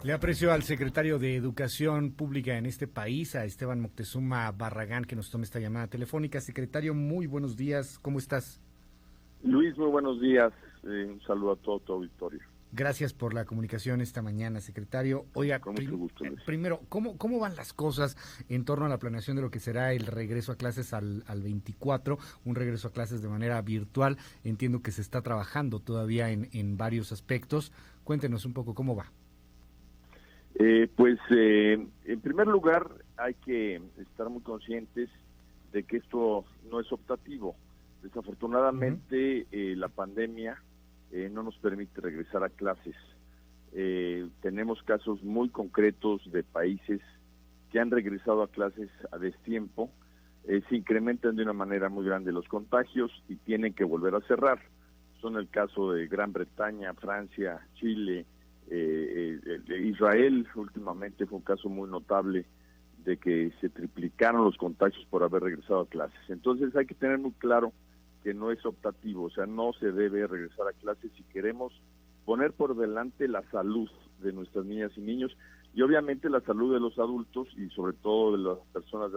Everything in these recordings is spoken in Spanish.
Le aprecio al secretario de Educación Pública en este país, a Esteban Moctezuma Barragán, que nos tome esta llamada telefónica. Secretario, muy buenos días, ¿cómo estás? Luis, muy buenos días. Un saludo a todo tu auditorio. Gracias por la comunicación esta mañana, secretario. Oiga, Con mucho gusto, Luis. primero, ¿cómo van las cosas en torno a la planeación de lo que será el regreso a clases al 24, un regreso a clases de manera virtual? Entiendo que se está trabajando todavía en varios aspectos. Cuéntenos un poco cómo va. En primer lugar, hay que estar muy conscientes de que esto no es optativo. Desafortunadamente, la pandemia no nos permite regresar a clases. Tenemos casos muy concretos de países que han regresado a clases a destiempo, se incrementan de una manera muy grande los contagios y tienen que volver a cerrar. Son el caso de Gran Bretaña, Francia, Chile, Israel. Últimamente fue un caso muy notable de que se triplicaron los contagios por haber regresado a clases. Entonces hay que tener muy claro que no es optativo, o sea, no se debe regresar a clases si queremos poner por delante la salud de nuestras niñas y niños y obviamente la salud de los adultos y sobre todo de las personas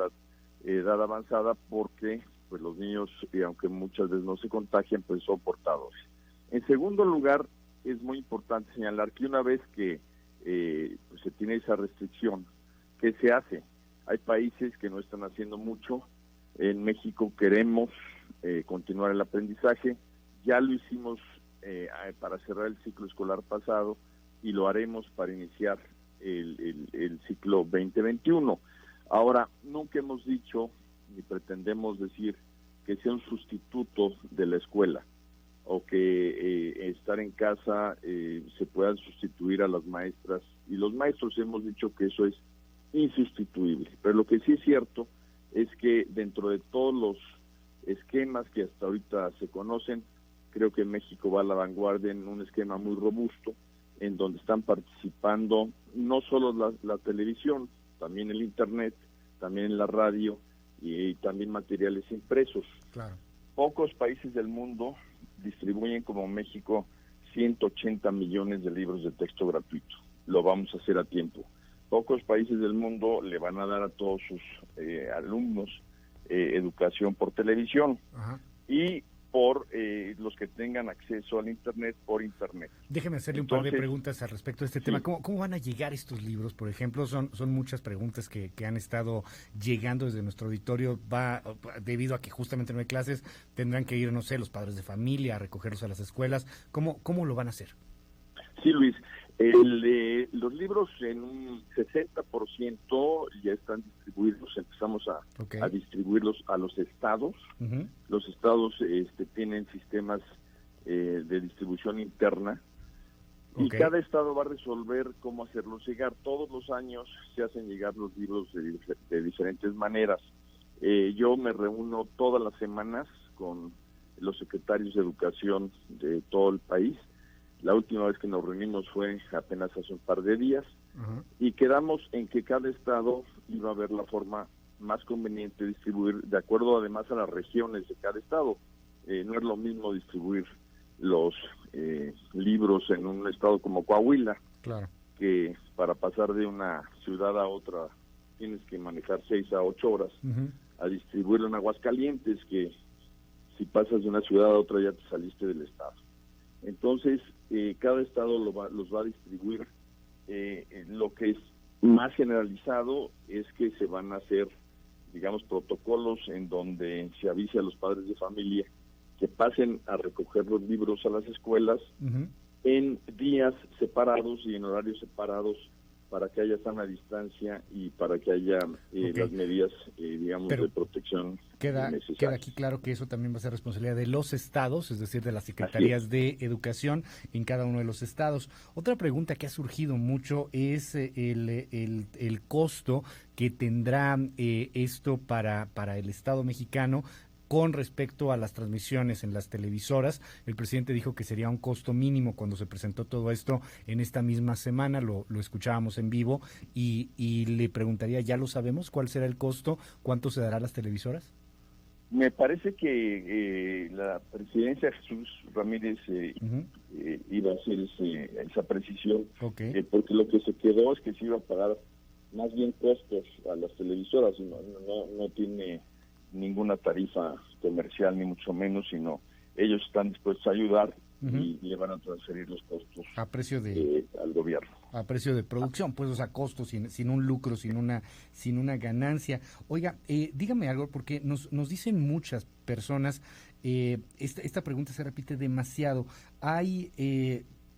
de edad avanzada, porque pues los niños, aunque muchas veces no se contagian, pues son portadores. En segundo lugar, es muy importante señalar que una vez que pues se tiene esa restricción, ¿qué se hace? Hay países que no están haciendo mucho. En México queremos continuar el aprendizaje. Ya lo hicimos para cerrar el ciclo escolar pasado y lo haremos para iniciar el ciclo 2021. Ahora, nunca hemos dicho ni pretendemos decir que sea un sustituto de la escuela o que estar en casa se puedan sustituir a las maestras y los maestros. Hemos dicho que eso es insustituible, pero lo que sí es cierto es que dentro de todos los esquemas que hasta ahorita se conocen, creo que México va a la vanguardia en un esquema muy robusto, en donde están participando no solo la televisión, también el internet, también la radio y también materiales impresos. Claro. Pocos países del mundo distribuyen como México 180 millones de libros de texto gratuito. Lo vamos a hacer a tiempo. Pocos países del mundo le van a dar a todos sus alumnos educación por televisión. Ajá. Y por los que tengan acceso al internet por internet. Déjeme hacerle un par de preguntas al respecto de este tema. ¿Cómo van a llegar estos libros? Por ejemplo, son muchas preguntas que han estado llegando desde nuestro auditorio. Debido a que justamente no hay clases, tendrán que ir, no sé, los padres de familia a recogerlos a las escuelas. ¿Cómo lo van a hacer? Sí, Luis. Los libros en un 60% ya están distribuidos. Empezamos a distribuirlos a los estados. Uh-huh. Los estados tienen sistemas de distribución interna y cada estado va a resolver cómo hacerlos llegar. Todos los años se hacen llegar los libros de diferentes maneras. Yo me reúno todas las semanas con los secretarios de educación de todo el país. La última vez que nos reunimos fue apenas hace un par de días. Uh-huh. Y quedamos en que cada estado iba a ver la forma más conveniente de distribuir, de acuerdo además a las regiones de cada estado. No es lo mismo distribuir los libros en un estado como Coahuila, claro, que para pasar de una ciudad a otra tienes que manejar 6 a 8 horas, uh-huh, a distribuirlo en Aguascalientes, que si pasas de una ciudad a otra ya te saliste del estado. Entonces, cada estado los va a distribuir. Lo que es más generalizado es que se van a hacer, digamos, protocolos en donde se avise a los padres de familia que pasen a recoger los libros a las escuelas, uh-huh, en días separados y en horarios separados, para que haya sana distancia y para que haya las medidas, digamos, de protección necesarias. Queda aquí claro que eso también va a ser responsabilidad de los estados, es decir, de las secretarías de educación en cada uno de los estados. Otra pregunta que ha surgido mucho es el costo que tendrá esto para el Estado mexicano con respecto a las transmisiones en las televisoras. El presidente dijo que sería un costo mínimo cuando se presentó todo esto en esta misma semana, lo escuchábamos en vivo, y le preguntaría, ¿ya lo sabemos? ¿Cuál será el costo? ¿Cuánto se dará a las televisoras? Me parece que la presidencia Jesús Ramírez iba a hacer esa precisión, okay. Porque lo que se quedó es que se iba a pagar más bien costos a las televisoras, no tiene ninguna tarifa comercial ni mucho menos, sino ellos están dispuestos a ayudar y le van a transferir los costos a precio al gobierno. A precio de producción, pues, o sea, costo, sin un lucro, sin una ganancia. Oiga, dígame algo, porque nos dicen muchas personas, esta pregunta se repite demasiado. Hay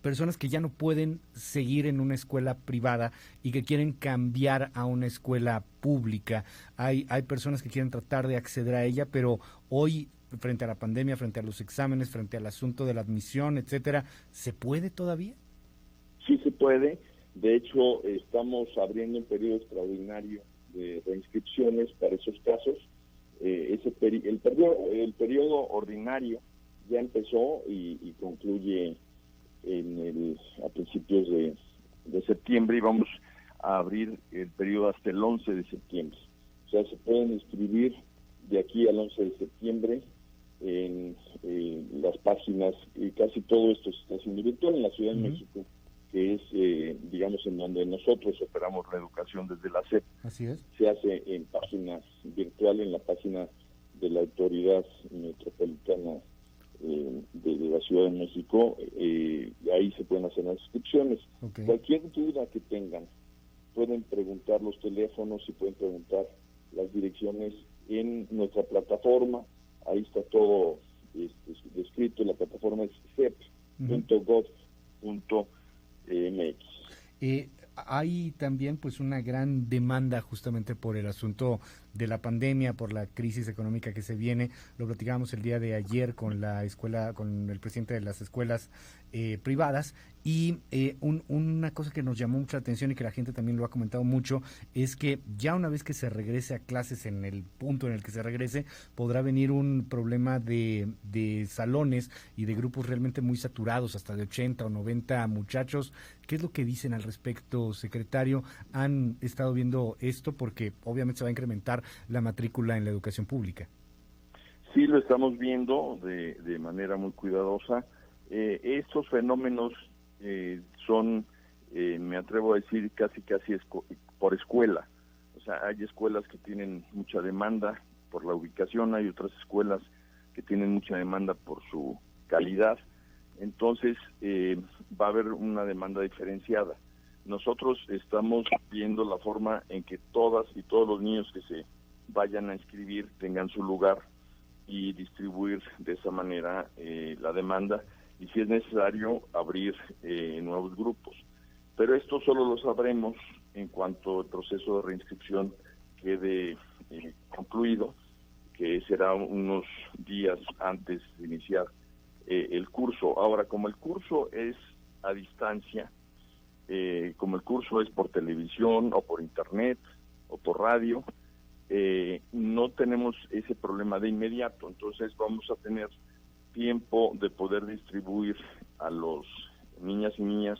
personas que ya no pueden seguir en una escuela privada y que quieren cambiar a una escuela pública. Hay personas que quieren tratar de acceder a ella, pero hoy, frente a la pandemia, frente a los exámenes, frente al asunto de la admisión, etcétera, ¿se puede todavía? Sí se puede. De hecho, estamos abriendo un periodo extraordinario de reinscripciones para esos casos. El periodo ordinario ya empezó y concluye a principios de septiembre, y vamos a abrir el periodo hasta el 11 de septiembre. O sea, se pueden inscribir de aquí al 11 de septiembre en las páginas, y casi todo esto se está haciendo virtual en la Ciudad de México, que es, digamos, en donde nosotros operamos la educación desde la SEP. Así es. Se hace en páginas virtual, en la página de la Autoridad Metropolitana de la Ciudad de México, y ahí se pueden hacer las inscripciones. Okay. Cualquier duda que tengan, pueden preguntar los teléfonos y pueden preguntar las direcciones en nuestra plataforma. Ahí está todo descrito. La plataforma es cep.gov.mx. Hay también pues una gran demanda justamente por el asunto de la pandemia, por la crisis económica que se viene. Lo platicábamos el día de ayer con con el presidente de las escuelas privadas, y una cosa que nos llamó mucha atención y que la gente también lo ha comentado mucho es que ya una vez que se regrese a clases, en el punto en el que se regrese, podrá venir un problema de salones y de grupos realmente muy saturados, hasta de 80 o 90 muchachos. ¿Qué es lo que dicen al respecto, secretario? ¿Han estado viendo esto? Porque obviamente se va a incrementar la matrícula en la educación pública. Sí, lo estamos viendo de manera muy cuidadosa. Estos fenómenos son, me atrevo a decir, casi por escuela. O sea, hay escuelas que tienen mucha demanda por la ubicación, hay otras escuelas que tienen mucha demanda por su calidad. Entonces, va a haber una demanda diferenciada. Nosotros estamos viendo la forma en que todas y todos los niños que se vayan a inscribir tengan su lugar y distribuir de esa manera la demanda, y si es necesario abrir nuevos grupos. Pero esto solo lo sabremos en cuanto el proceso de reinscripción quede concluido, que será unos días antes de iniciar el curso. Ahora, como el curso es a distancia, como el curso es por televisión o por internet o por radio, no tenemos ese problema de inmediato. Entonces vamos a tener tiempo de poder distribuir a los niñas y niñas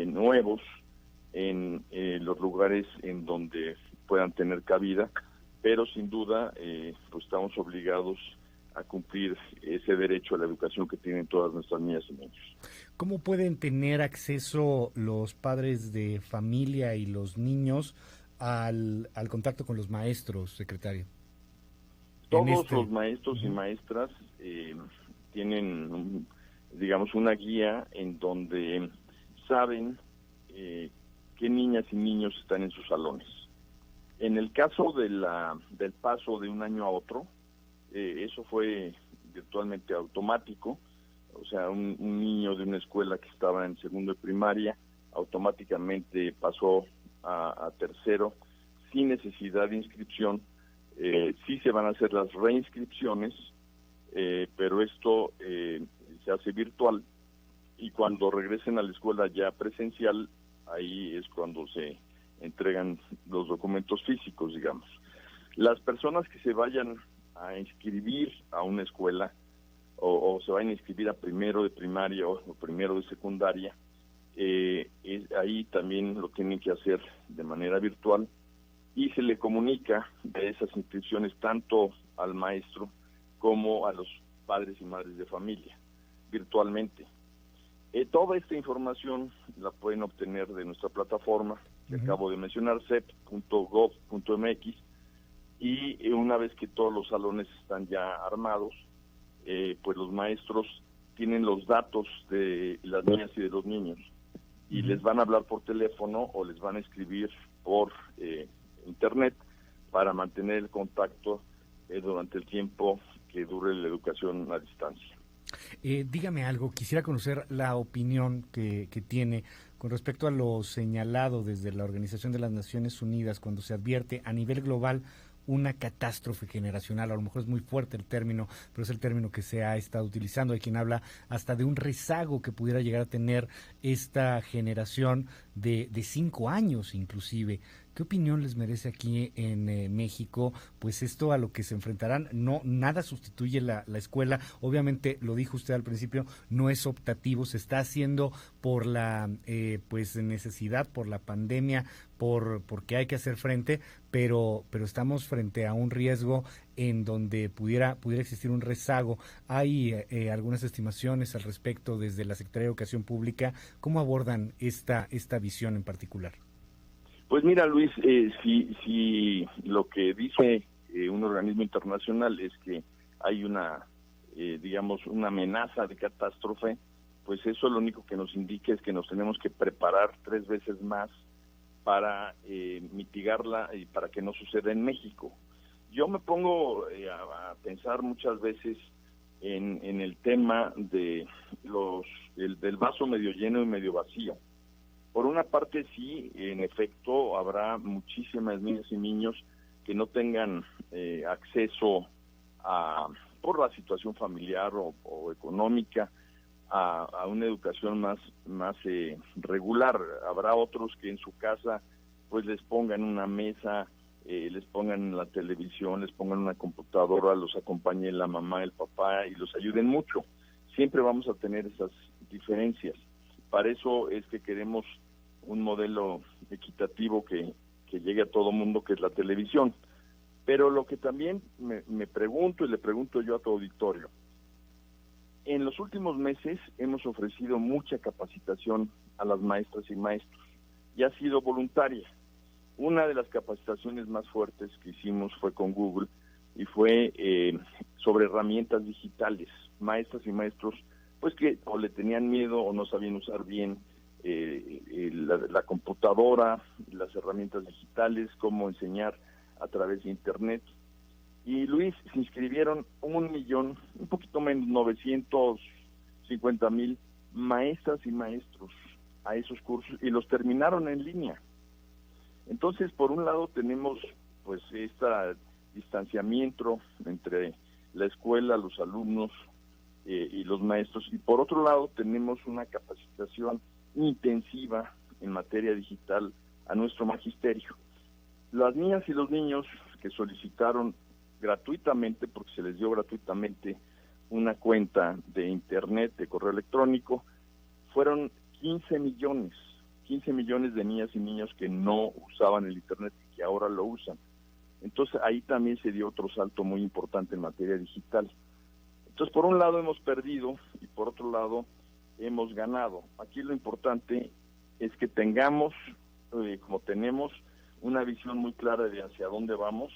nuevos en los lugares en donde puedan tener cabida, pero sin duda pues estamos obligados a cumplir ese derecho a la educación que tienen todas nuestras niñas y niños. ¿Cómo pueden tener acceso los padres de familia y los niños al contacto con los maestros, secretario? Todos los maestros y maestras tienen, digamos, una guía en donde saben qué niñas y niños están en sus salones. En el caso del paso de un año a otro, eso fue virtualmente automático. O sea, un niño de una escuela que estaba en segundo de primaria automáticamente pasó a tercero sin necesidad de inscripción. Sí se van a hacer las reinscripciones, pero esto se hace virtual, y cuando regresen a la escuela ya presencial, ahí es cuando se entregan los documentos físicos, digamos. Las personas que se vayan a inscribir a una escuela o se vayan a inscribir a primero de primaria o primero de secundaria, ahí también lo tienen que hacer de manera virtual, y se le comunica de esas inscripciones tanto al maestro como a los padres y madres de familia, virtualmente. Toda esta información la pueden obtener de nuestra plataforma, que acabo de mencionar, cep.gov.mx, y una vez que todos los salones están ya armados, pues los maestros tienen los datos de las niñas y de los niños, y les van a hablar por teléfono o les van a escribir por internet para mantener el contacto durante el tiempo que dure la educación a distancia. Dígame algo, quisiera conocer la opinión que tiene con respecto a lo señalado desde la Organización de las Naciones Unidas cuando se advierte a nivel global una catástrofe generacional. A lo mejor es muy fuerte el término, pero es el término que se ha estado utilizando. Hay quien habla hasta de un rezago que pudiera llegar a tener esta generación de 5 años inclusive. ¿Qué opinión les merece aquí en México? Pues esto a lo que se enfrentarán, nada sustituye la escuela. Obviamente, lo dijo usted al principio, no es optativo, se está haciendo por la pues necesidad, por la pandemia, porque hay que hacer frente, pero estamos frente a un riesgo en donde pudiera existir un rezago. Hay algunas estimaciones al respecto desde la Secretaría de Educación Pública. ¿Cómo abordan esta visión en particular? Pues mira, Luis, si lo que dice un organismo internacional es que hay una amenaza de catástrofe, pues eso lo único que nos indica es que nos tenemos que preparar 3 veces más para mitigarla y para que no suceda en México. Yo me pongo a pensar muchas veces en el tema de del vaso medio lleno y medio vacío. Por una parte, sí, en efecto, habrá muchísimas niñas y niños que no tengan acceso por la situación familiar o económica, a una educación más regular. Habrá otros que en su casa pues les pongan una mesa, les pongan la televisión, les pongan una computadora, los acompañe la mamá, el papá y los ayuden mucho. Siempre vamos a tener esas diferencias. Para eso es que queremos un modelo equitativo que llegue a todo mundo, que es la televisión. Pero lo que también me pregunto y le pregunto yo a tu auditorio, en los últimos meses hemos ofrecido mucha capacitación a las maestras y maestros y ha sido voluntaria. Una de las capacitaciones más fuertes que hicimos fue con Google y fue sobre herramientas digitales. Maestras y maestros pues que o le tenían miedo o no sabían usar bien la computadora, las herramientas digitales, cómo enseñar a través de internet. Y Luis, se inscribieron 1 millón, un poquito menos, 950,000 maestras y maestros a esos cursos y los terminaron en línea. Entonces, por un lado tenemos pues este distanciamiento entre la escuela, los alumnos y los maestros, y por otro lado tenemos una capacitación intensiva en materia digital a nuestro magisterio. Las niñas y los niños que solicitaron gratuitamente, porque se les dio gratuitamente una cuenta de internet, de correo electrónico, fueron 15 millones de niñas y niños que no usaban el internet y que ahora lo usan. Entonces ahí también se dio otro salto muy importante en materia digital. Entonces, por un lado hemos perdido y por otro lado hemos ganado. Aquí lo importante es que tengamos, como tenemos, una visión muy clara de hacia dónde vamos,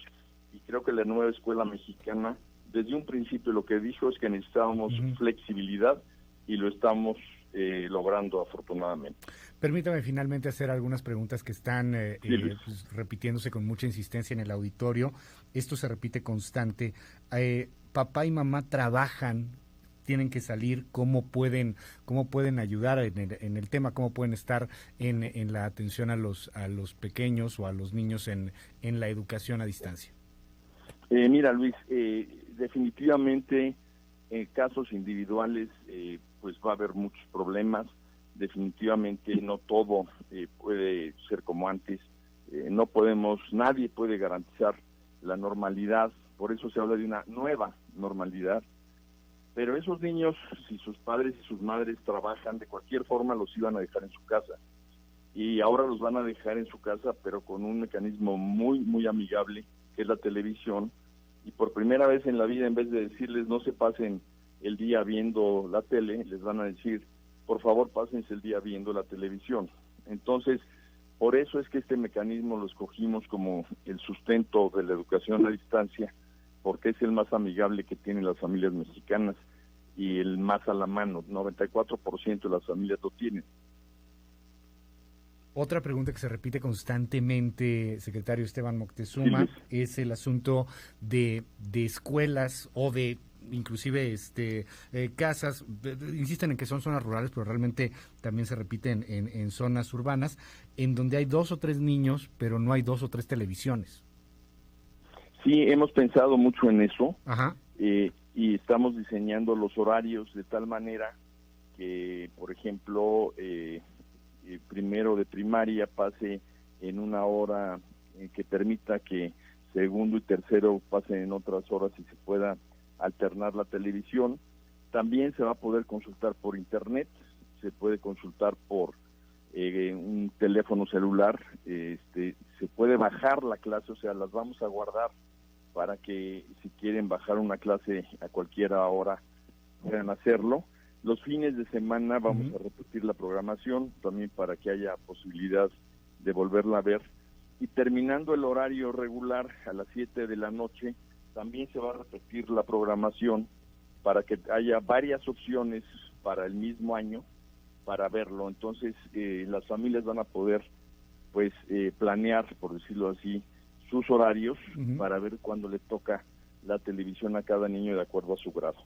y creo que la nueva escuela mexicana, desde un principio lo que dijo es que necesitábamos flexibilidad y lo estamos logrando afortunadamente. Permítame finalmente hacer algunas preguntas que están pues, repitiéndose con mucha insistencia en el auditorio. Esto se repite constante. Papá y mamá trabajan, tienen que salir, ¿cómo pueden ayudar en el tema? ¿Cómo pueden estar en la atención a los pequeños o a los niños en la educación a distancia? Mira, Luis, definitivamente en casos individuales pues va a haber muchos problemas. Definitivamente no todo puede ser como antes. Nadie puede garantizar la normalidad, por eso se habla de una nueva normalidad. Pero esos niños, si sus padres y sus madres trabajan, de cualquier forma los iban a dejar en su casa. Y ahora los van a dejar en su casa, pero con un mecanismo muy, muy amigable, que es la televisión, y por primera vez en la vida, en vez de decirles no se pasen el día viendo la tele, les van a decir, por favor, pásense el día viendo la televisión. Entonces, por eso es que este mecanismo lo escogimos como el sustento de la educación a distancia, porque es el más amigable que tienen las familias mexicanas y el más a la mano. 94% de las familias lo tienen. Otra pregunta que se repite constantemente, secretario Esteban Moctezuma, es el asunto de escuelas o de inclusive casas. Insisten en que son zonas rurales, pero realmente también se repiten en zonas urbanas, en donde hay 2 o 3 niños, pero no hay 2 o 3 televisiones. Sí, hemos pensado mucho en eso. Ajá. Y estamos diseñando los horarios de tal manera que, por ejemplo, primero de primaria pase en una hora que permita que segundo y tercero pasen en otras horas y se pueda alternar la televisión. También se va a poder consultar por internet, se puede consultar por un teléfono celular, se puede bajar la clase, o sea, las vamos a guardar para que si quieren bajar una clase a cualquier hora puedan hacerlo. Los fines de semana vamos a repetir la programación también para que haya posibilidad de volverla a ver. Y terminando el horario regular a las 7 de la noche, también se va a repetir la programación para que haya varias opciones para el mismo año para verlo. Entonces, las familias van a poder pues planear, por decirlo así, sus horarios para ver cuándo le toca la televisión a cada niño de acuerdo a su grado.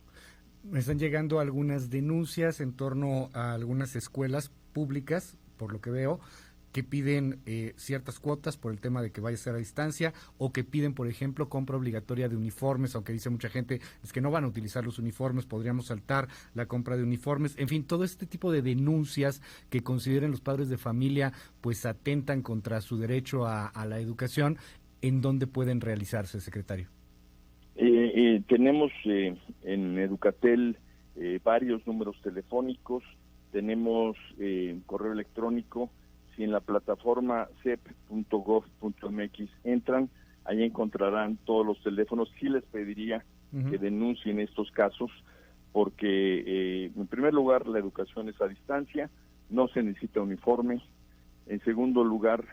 Me están llegando algunas denuncias en torno a algunas escuelas públicas, por lo que veo, que piden ciertas cuotas por el tema de que vaya a ser a distancia, o que piden, por ejemplo, compra obligatoria de uniformes, aunque dice mucha gente es que no van a utilizar los uniformes, podríamos saltar la compra de uniformes. En fin, todo este tipo de denuncias que consideren los padres de familia pues atentan contra su derecho a la educación. ¿En dónde pueden realizarse, secretario? Tenemos en Educatel varios números telefónicos, tenemos correo electrónico. Si en la plataforma cep.gov.mx entran, ahí encontrarán todos los teléfonos. Sí les pediría que denuncien estos casos, porque en primer lugar la educación es a distancia, no se necesita uniforme. En segundo lugar,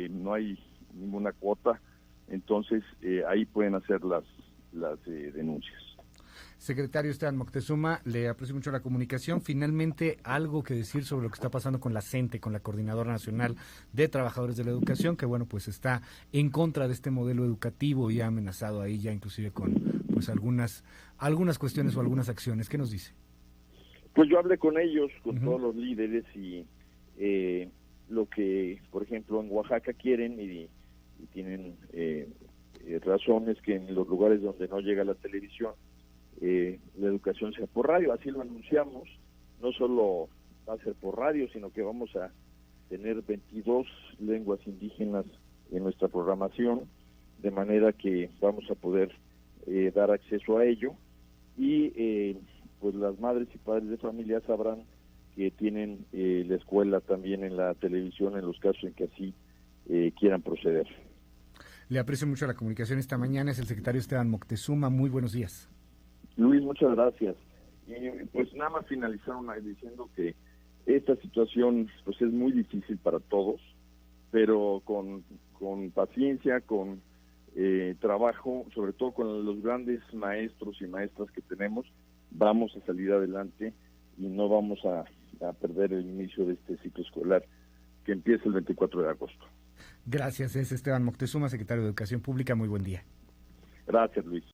no hay ninguna cuota. Entonces, ahí pueden hacer las denuncias. Secretario Esteban Moctezuma, le aprecio mucho la comunicación. Finalmente, algo que decir sobre lo que está pasando con la CENTE, con la Coordinadora Nacional de Trabajadores de la Educación, que bueno, pues está en contra de este modelo educativo y ha amenazado ahí ya inclusive con pues algunas cuestiones o algunas acciones. ¿Qué nos dice? Pues yo hablé con ellos, con todos los líderes, y lo que, por ejemplo, en Oaxaca quieren y tienen razones que en los lugares donde no llega la televisión, la educación sea por radio. Así lo anunciamos. No solo va a ser por radio, sino que vamos a tener 22 lenguas indígenas en nuestra programación, de manera que vamos a poder dar acceso a ello, y pues las madres y padres de familia sabrán que tienen la escuela también en la televisión en los casos en que así quieran proceder. Le aprecio mucho la comunicación esta mañana. Es el secretario Esteban Moctezuma. Muy buenos días. Luis, muchas gracias. Y pues nada más finalizar diciendo que esta situación pues es muy difícil para todos, pero con paciencia, con trabajo, sobre todo con los grandes maestros y maestras que tenemos, vamos a salir adelante y no vamos a perder el inicio de este ciclo escolar que empieza el 24 de agosto. Gracias, es Esteban Moctezuma, secretario de Educación Pública. Muy buen día. Gracias, Luis.